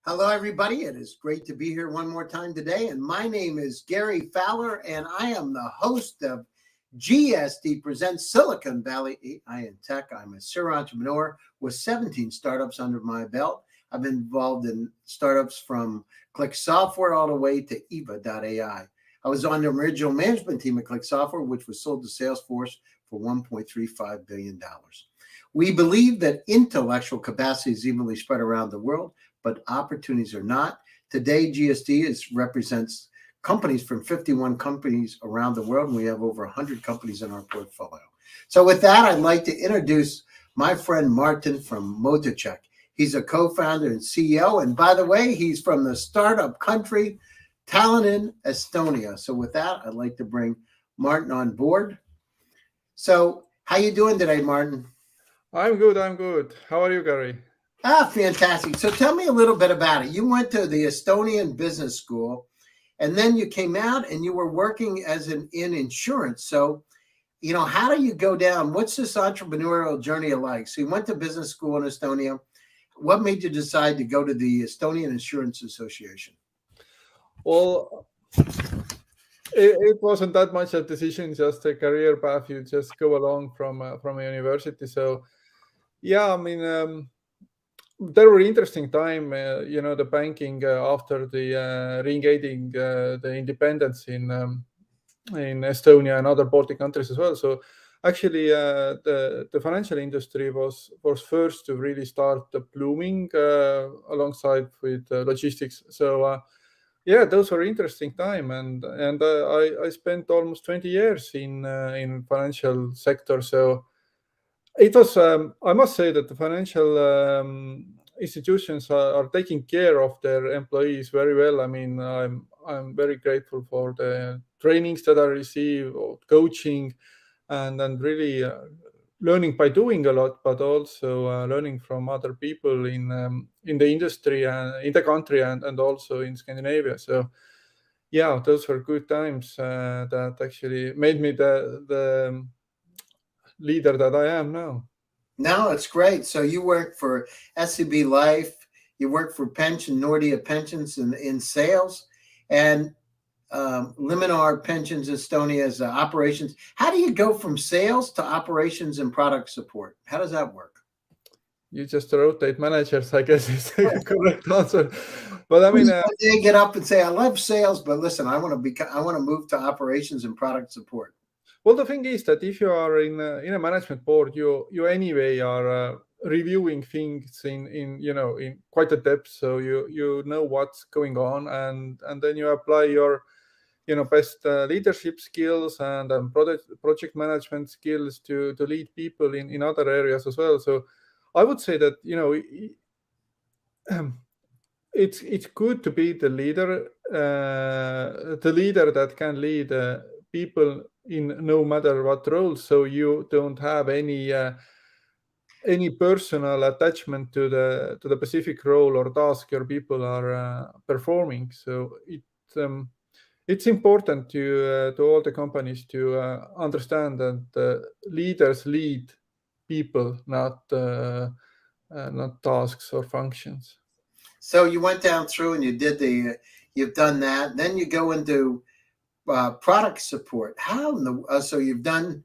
Hello, everybody. It is great to be here one more time today. And my name is Gary Fowler, and I am the host of GSD Presents Silicon Valley AI and Tech. I'm a serial entrepreneur with 17 startups under my belt. I've been involved in startups from Click Software all the way to Eva.ai. I was on the original management team at Click Software, which was sold to Salesforce for $1.35 billion. We believe that intellectual capacity is evenly spread around the world, but opportunities are not. Today, GSD represents companies from 51 companies around the world, and we have over 100 companies in our portfolio. So with that, I'd like to introduce my friend Martin from Motorcheck. He's a co-founder and CEO, and by the way, he's from the startup country, Tallinn, Estonia. So with that, I'd like to bring Martin on board. So how you doing today, Martin? I'm good. How are you, Gary? Fantastic. So tell me a little bit about it. You went to the Estonian Business School, and then you came out and you were working in insurance. So, how do you go down? What's this entrepreneurial journey like? So you went to business school in Estonia. What made you decide to go to the Estonian Insurance Association? Well, it wasn't that much a decision, just a career path. You just go along from a university. So, yeah, I mean, there were interesting time, the banking after the regaining the independence in Estonia and other Baltic countries as well. So actually, the financial industry was first to really start blooming alongside with logistics. So yeah, those were interesting time, and I spent almost 20 years in financial sector. So it was, I must say that the financial institutions are taking care of their employees very well. I mean, I'm very grateful for the trainings that I receive, or coaching, and really learning by doing a lot, but also learning from other people in the industry and in the country and also in Scandinavia. So yeah, those were good times that actually made me the leader that I am now. No, it's great. So you work for SEB Life, you work for Nordea Pensions in sales, and Liminar Pensions Estonia as operations. How do you go from sales to operations and product support? How does that work? You just rotate managers, I guess is the correct answer. But I mean, they get up and say, "I love sales, but listen, I want to move to operations and product support." Well, the thing is that if you are in a management board, you anyway are reviewing things in quite a depth, so you know what's going on, and then you apply your best leadership skills and project management skills to lead people in other areas as well. So I would say that it's good to be the leader that can lead people in no matter what role, so you don't have any personal attachment to the specific role or task your people are performing. So it's important to all the companies to understand that leaders lead people, not tasks or functions. So you went down through and you've done that. Then you go into product support. So you've done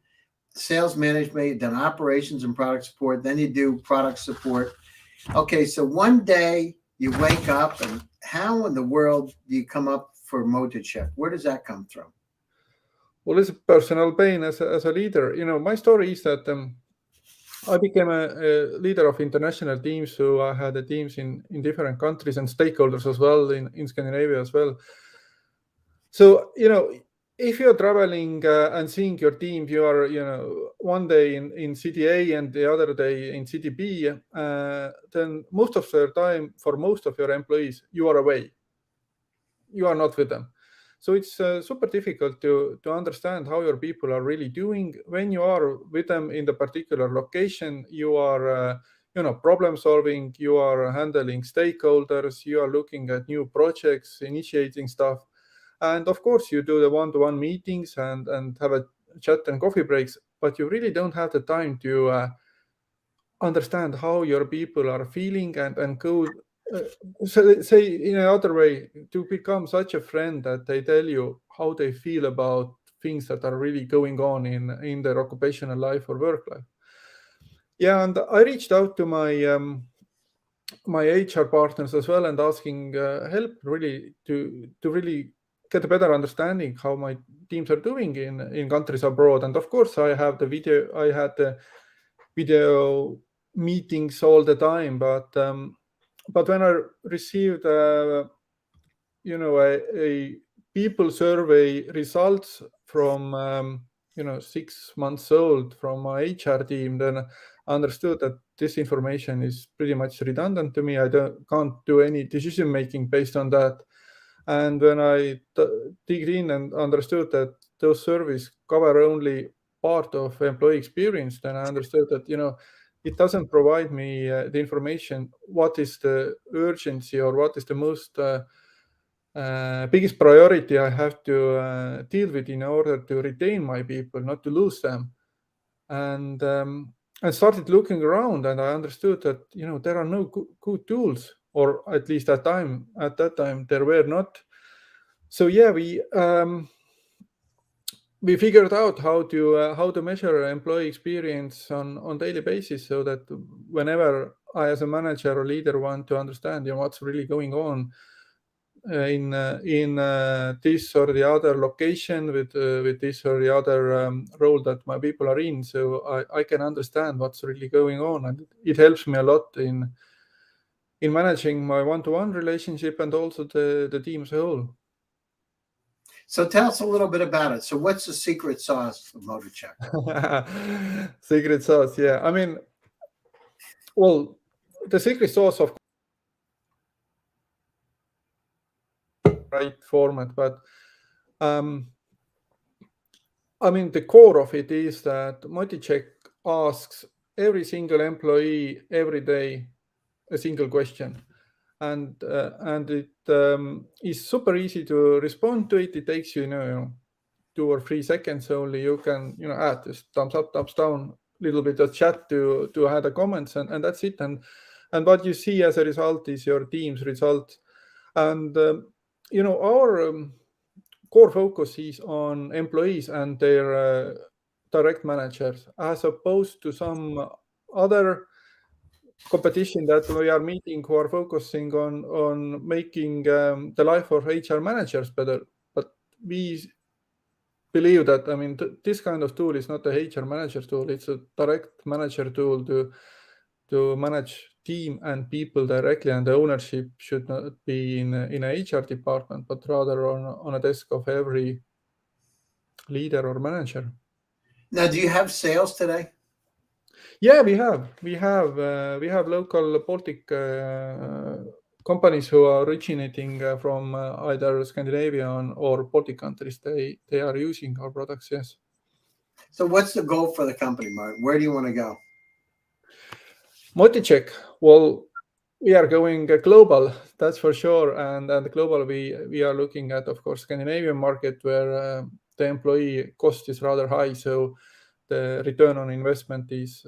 sales management, you've done operations and product support. Then you do product support. Okay, so one day you wake up, and how in the world do you come up for Motorcheck? Where does that come from? Well, it's a personal pain as a leader. My story is that I became a leader of international teams, so I had the teams in different countries and stakeholders as well in Scandinavia as well. So, if you're traveling and seeing your team, you are, one day in city A and the other day in city B, then most of the time, for most of your employees, you are away. You are not with them. So it's super difficult to understand how your people are really doing. When you are with them in the particular location, you are, problem solving, you are handling stakeholders, you are looking at new projects, initiating stuff. And of course, you do the one-to-one meetings and have a chat and coffee breaks, but you really don't have the time to understand how your people are feeling and go so say in another way, to become such a friend that they tell you how they feel about things that are really going on in their occupational life or work life. Yeah, and I reached out to my HR partners as well and asking help really to really get a better understanding how my teams are doing in countries abroad. And of course, I had the video meetings all the time, but when I received a people survey results from 6 months old from my HR team, then I understood that this information is pretty much redundant to me. I can't do any decision making based on that. And when I digged in and understood that those surveys cover only part of employee experience, then I understood that it doesn't provide me the information what is the urgency or what is the most biggest priority I have to deal with in order to retain my people, not to lose them. And I started looking around, and I understood that there are no good tools, or at least at that time there were not. So yeah, we figured out how to measure employee experience on daily basis, so that whenever I, as a manager or leader, want to understand what's really going on in this or the other location with this or the other role that my people are in, so I can understand what's really going on, and it helps me a lot in managing my one-to-one relationship and also the team as a whole. So tell us a little bit about it. So what's the secret sauce of MotorCheck? Secret sauce, yeah. I mean, well, the secret sauce of right format, but I mean, the core of it is that MotiCheck asks every single employee every day a single question, and it is super easy to respond to it. It takes 2 or 3 seconds only. You can add this thumbs up, thumbs down, little bit of chat to add the comments, and that's it. And what you see as a result is your team's result. And our core focus is on employees and their direct managers, as opposed to some other competition that we are meeting who are focusing on making the life of HR managers better. But we believe that, I mean, this kind of tool is not a HR manager tool. It's a direct manager tool to manage team and people directly, and the ownership should not be in a HR department, but rather on a desk of every leader or manager. Now, do you have sales today? Yeah, we have local Baltic companies who are originating from either Scandinavian or Baltic countries. They are using our products. Yes. So what's the goal for the company, Martin? Where do you want to go? MotiCheck, well, we are going global, that's for sure. And global, we are looking at, of course, Scandinavian market, where the employee cost is rather high. So the return on investment is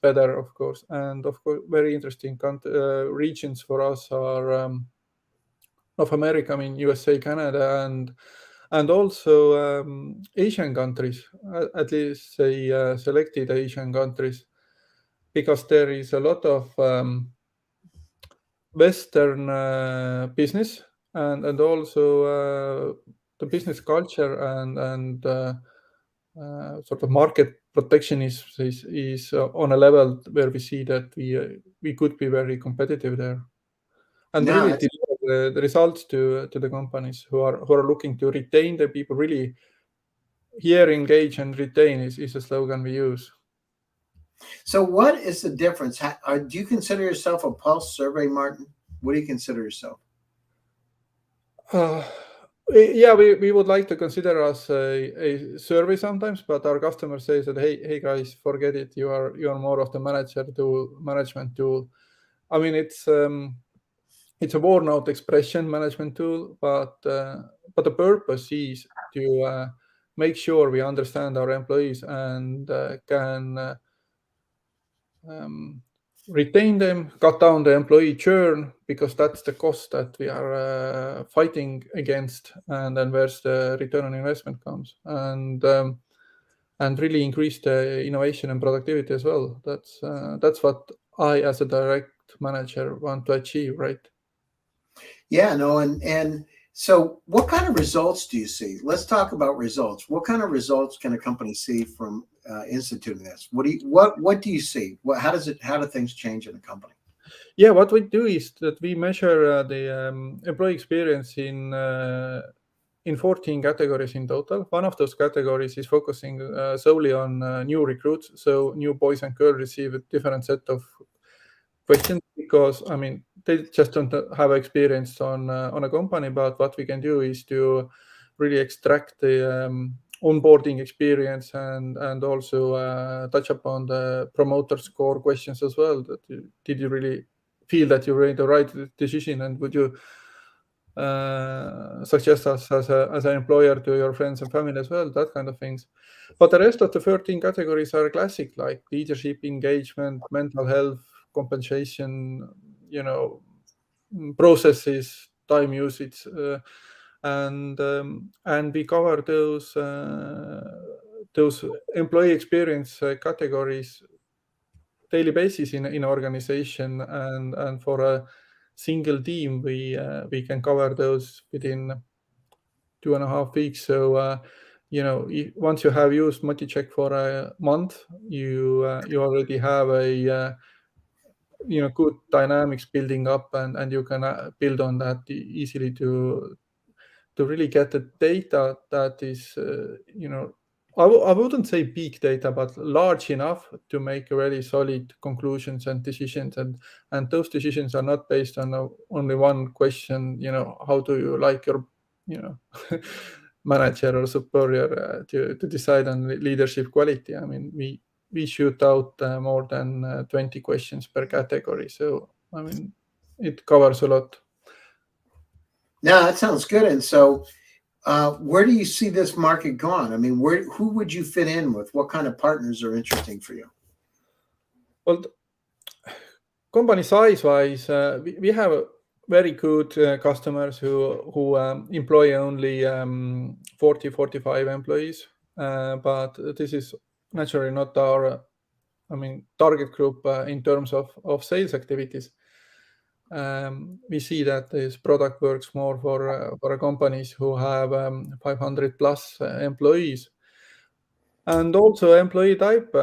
better, of course. And of course, very interesting regions for us are North America, I mean, USA, Canada, and also Asian countries, at least say selected Asian countries, because there is a lot of Western business and also the business culture and sort of market protectionism is on a level where we see that we could be very competitive there, and No, really deliver the results to the companies who are looking to retain their people. Really, here, engage and retain is a slogan we use. So what is the difference? Do you consider yourself a pulse survey, Martin? What do you consider yourself? Yeah, we would like to consider us a survey sometimes, but our customer says that, hey guys, forget it. You are more of the management tool. I mean, it's a worn out expression, management tool, but the purpose is to make sure we understand our employees and can retain them, cut down the employee churn, because that's the cost that we are fighting against, and then where's the return on investment comes, and really increase the innovation and productivity as well. That's what I, as a direct manager, want to achieve, right? Yeah, no, and so what kind of results do you see? Let's talk about results. What kind of results can a company see from instituting this? What do you see? How do things change in a company? Yeah, what we do is that we measure the employee experience in 14 categories in total. One of those categories is focusing solely on new recruits. So new boys and girls receive a different set of questions, because they just don't have experience on a company. But what we can do is to really extract the onboarding experience, and also touch upon the promoter score questions as well. Did you really feel that you made the right decision, and would you suggest us as an employer to your friends and family as well, that kind of things. But the rest of the 13 categories are classic, like leadership, engagement, mental health, compensation, processes, time usage, and we cover those employee experience categories daily basis in organization, and for a single team we can cover those within 2.5 weeks. So once you have used MultiCheck for a month, you already have a good dynamics building up, and you can build on that easily to really get the data that is I wouldn't say big data, but large enough to make really solid conclusions and decisions. And those decisions are not based on only one question, how do you like your manager or superior to decide on leadership quality. We shoot out more than 20 questions per category. So, it covers a lot. No, that sounds good. And so, where do you see this market going? Who would you fit in with? What kind of partners are interesting for you? Well, company size-wise, we have very good customers who employ only 40-45 employees, but this is naturally not our target group in terms of sales activities. We see that this product works more for companies who have 500 plus employees. And also employee type.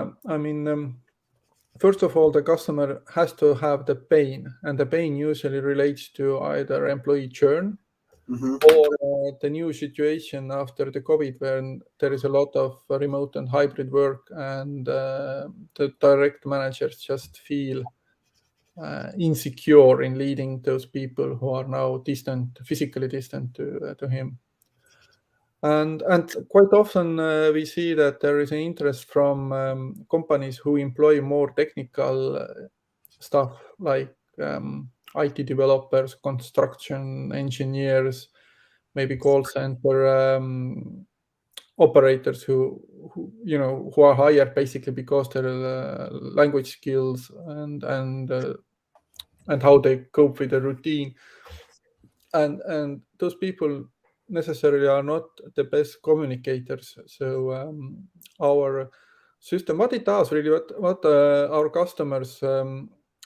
First of all, the customer has to have the pain, and the pain usually relates to either employee churn or the new situation after the COVID, when there is a lot of remote and hybrid work, and the direct managers just feel insecure in leading those people who are now physically distant to him. And quite often we see that there is an interest from companies who employ more technical stuff, like IT developers, construction engineers, maybe call center operators who are hired basically because their language skills and how they cope with the routine. And those people necessarily are not the best communicators. So our system, what it does really, what our customers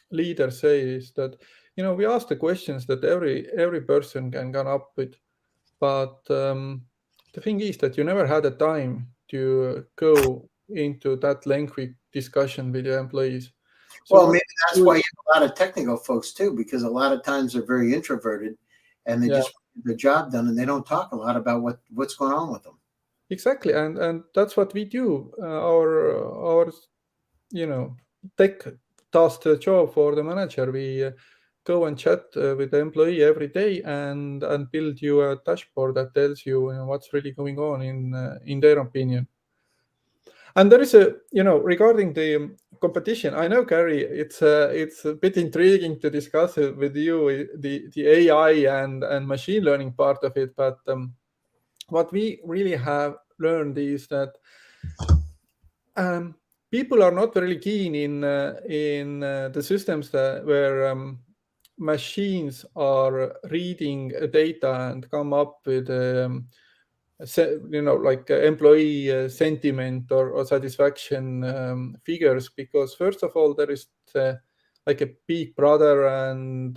leaders say is that we ask the questions that every person can come up with, but the thing is that you never had the time to go into that lengthy discussion with your employees. Well, maybe that's why you have a lot of technical folks too, because a lot of times they're very introverted, and they just get the job done, and they don't talk a lot about what's going on with them. Exactly, and that's what we do. Our tech does the job for the manager. We go and chat with the employee every day, and build you a dashboard that tells you, what's really going on in their opinion. And there is regarding the competition, I know, Gary, it's a bit intriguing to discuss it with you, the AI and machine learning part of it. But what we really have learned is that people are not really keen in the systems where machines are reading data and come up with like employee sentiment or satisfaction figures, because first of all there is like a big brother and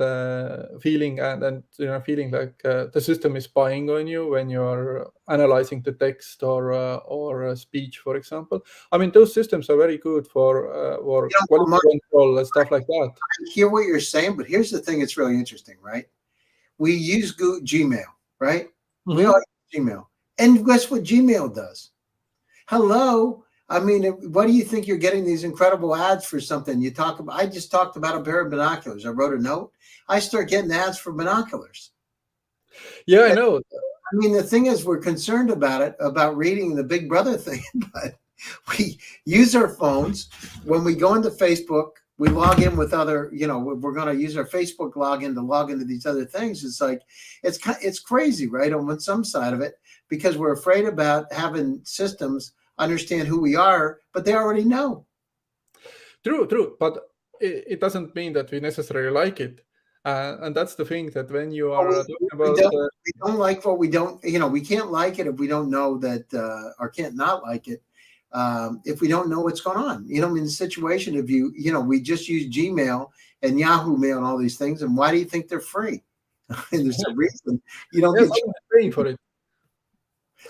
feeling and feeling like the system is spying on you when you are analyzing the text or speech, for example. I mean, those systems are very good for quality Mark, control and stuff like that. I hear what you're saying, but here's the thing that's really interesting, right? We use Gmail, right? We all use Gmail. And guess what Gmail does? Hello. I mean, what do you think you're getting these incredible ads for something? You talk about, I just talked about a pair of binoculars. I wrote a note. I start getting ads for binoculars. Yeah, I know. I mean, the thing is, we're concerned about it, about reading the Big Brother thing, but we use our phones. When we go into Facebook, we log in with other, we're going to use our Facebook login to log into these other things. It's like, it's crazy, right? On some side of it, because we're afraid about having systems understand who we are, but they already know. True. But it doesn't mean that we necessarily like it. And that's the thing, that when you are talking about... we don't like what we don't, we can't like it if we don't know that, or can't not like it. If we don't know what's going on, in the situation, if we just use Gmail and Yahoo Mail and all these things, and why do you think they're free? And there's a reason you don't get paying for it.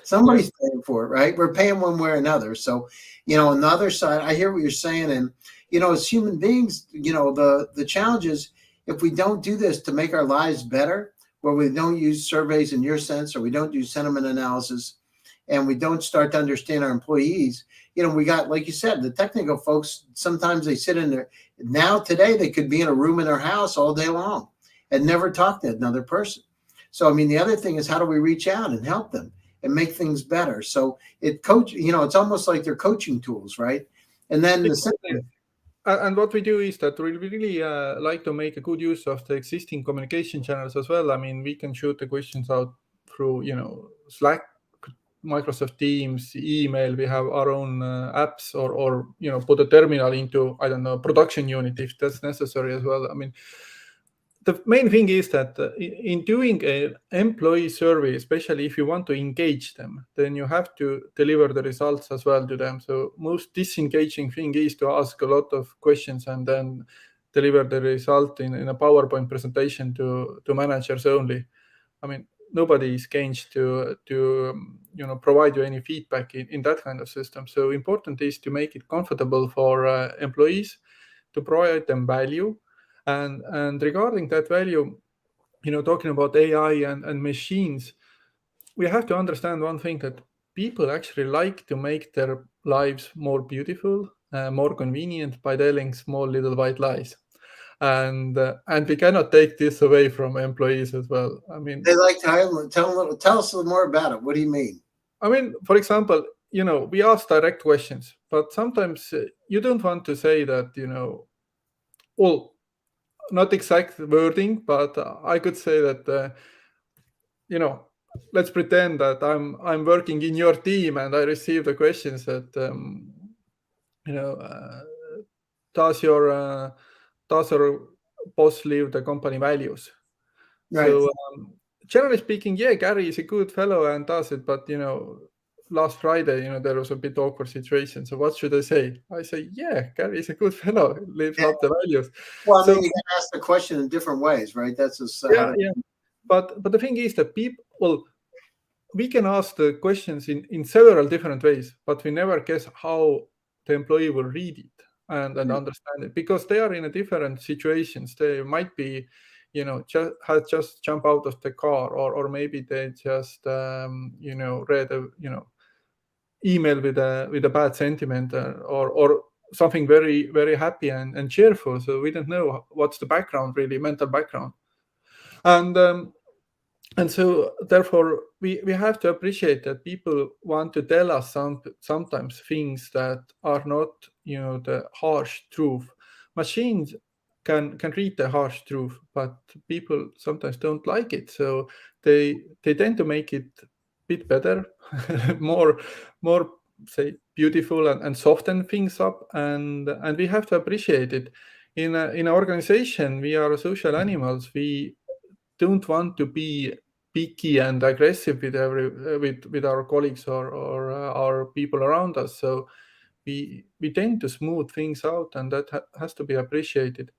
Somebody's paying for it, right? We're paying one way or another. So, on the other side, I hear what you're saying. And, as human beings, the challenge is, if we don't do this to make our lives better, where we don't use surveys in your sense, or we don't do sentiment analysis, and we don't start to understand our employees, we got, like you said, the technical folks, sometimes they sit in there. Now, today, they could be in a room in their house all day long and never talk to another person. So, I mean, the other thing is, how do we reach out and help them and make things better? So it's almost like they're coaching tools, right? And then and what we do is that we really like to make a good use of the existing communication channels as well. I mean, we can shoot the questions out through, Slack, Microsoft Teams, email. We have our own apps, or put a terminal into, I don't know, production unit if that's necessary as well. I mean, the main thing is that in doing an employee survey, especially if you want to engage them, then you have to deliver the results as well to them. So most disengaging thing is to ask a lot of questions and then deliver the result in a PowerPoint presentation to managers only. I mean, nobody is engaged to provide you any feedback in that kind of system. So important is to make it comfortable for employees, to provide them value. And regarding that value, talking about AI and machines, we have to understand one thing, that people actually like to make their lives more beautiful, more convenient by telling small little white lies. And we cannot take this away from employees as well. I mean, they like to tell us a little more about it. What do you mean? I mean, for example, we ask direct questions, but sometimes you don't want to say that, well, not exact wording, but I could say that, let's pretend that I'm working in your team and I receive the questions that, does your boss live the company values? Right. So generally speaking, yeah, Gary is a good fellow and does it, but last Friday, there was a bit awkward situation. So what should I say? I say, yeah, Gary is a good fellow, lives up the values. Well, I mean, you can ask the question in different ways, right? That's just yeah. But the thing is that we can ask the questions in several different ways, but we never guess how the employee will read it and understand it, because they are in a different situations. They might be, just jump out of the car, or maybe they just, read a, email with a bad sentiment, or something very, very happy and cheerful. So we don't know what's the background, really, mental background. And so therefore we have to appreciate that people want to tell us sometimes things that are not, the harsh truth. Machines can read the harsh truth, but people sometimes don't like it. So they tend to make it a bit better, more say beautiful and soften things up, and we have to appreciate it. In an organization, we are social animals. We don't want to be picky and aggressive with our colleagues or our people around us. So we tend to smooth things out, and that has to be appreciated.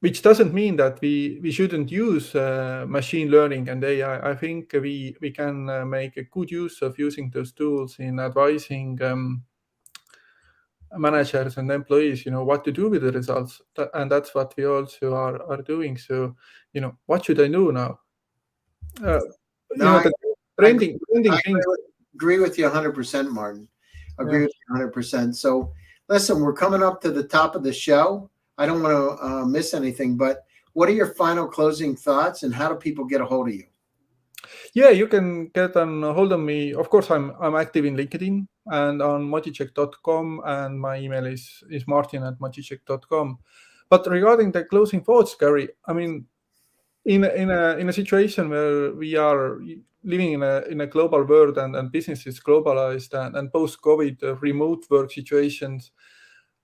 Which doesn't mean that we shouldn't use machine learning and AI. I think we can make a good use of using those tools in advising managers and employees, what to do with the results. And that's what we also are doing. So, what should I do now? No, The I trending things. agree with you 100%, Martin. Agree Yeah. with you 100%. So listen, we're coming up to the top of the show. I don't want to miss anything, but what are your final closing thoughts, and how do people get a hold of you? Yeah, you can get a hold of me. Of course, I'm active in LinkedIn and on moticheck.com, and my email is martin@moticheck.com. But regarding the closing thoughts, Gary, I mean, in a situation where we are living in a global world, and business is globalized, and post-COVID remote work situations,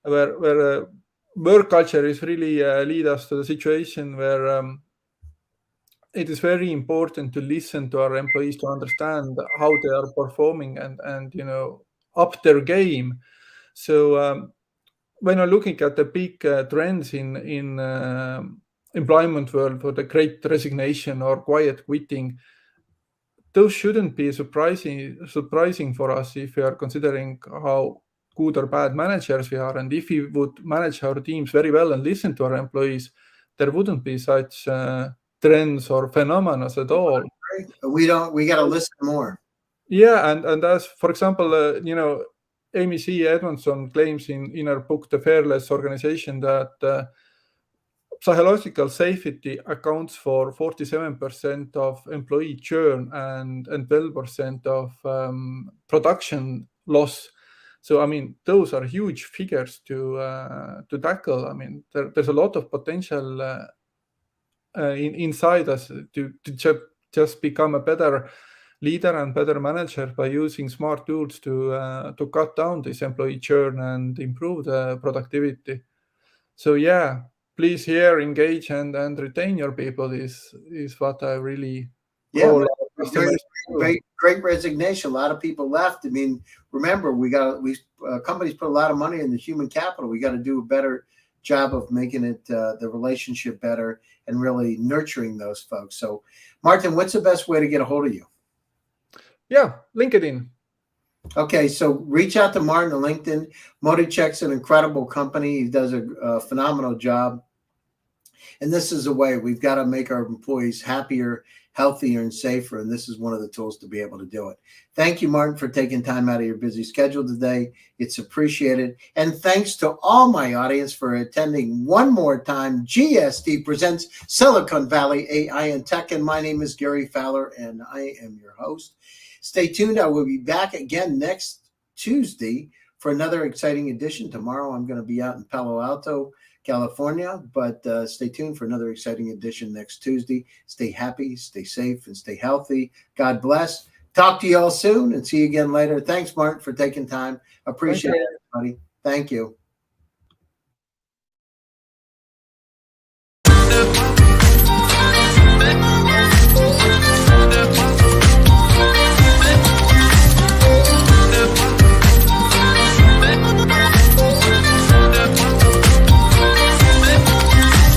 where work culture is really lead us to the situation where it is very important to listen to our employees to understand how they are performing and up their game. So when I'm looking at the big trends in employment world, for the great resignation or quiet quitting, those shouldn't be surprising for us if we are considering how good or bad managers we are. And if we would manage our teams very well and listen to our employees, there wouldn't be such trends or phenomena at all. We got to listen more. Yeah, and as for example, Amy C. Edmondson claims in her book The Fearless Organization that psychological safety accounts for 47% of employee churn and 12% of production loss. So, I mean, those are huge figures to tackle. I mean, there's a lot of potential inside us to just become a better leader and better manager by using smart tools to cut down this employee churn and improve the productivity. So yeah, please here engage and retain your people is what I really call our customers. Great resignation. A lot of people left. I mean, remember, companies put a lot of money in the human capital. We got to do a better job of making it the relationship better and really nurturing those folks. So, Martin, what's the best way to get a hold of you? Yeah, LinkedIn. Okay, so reach out to Martin on LinkedIn. Moticheck's an incredible company. He does a phenomenal job. And this is a way we've got to make our employees happier, healthier, and safer. And this is one of the tools to be able to do it. Thank you, Martin, for taking time out of your busy schedule today. It's appreciated. And thanks to all my audience for attending one more time. GSD presents Silicon Valley AI and Tech. And my name is Gary Fowler, and I am your host. Stay tuned. I will be back again next Tuesday for another exciting edition. Tomorrow, I'm going to be out in Palo Alto, California, but stay tuned for another exciting edition next Tuesday. Stay happy, stay safe, and stay healthy. God bless. Talk to you all soon and see you again later. Thanks, Martin, for taking time. Appreciate it, everybody. Thank you.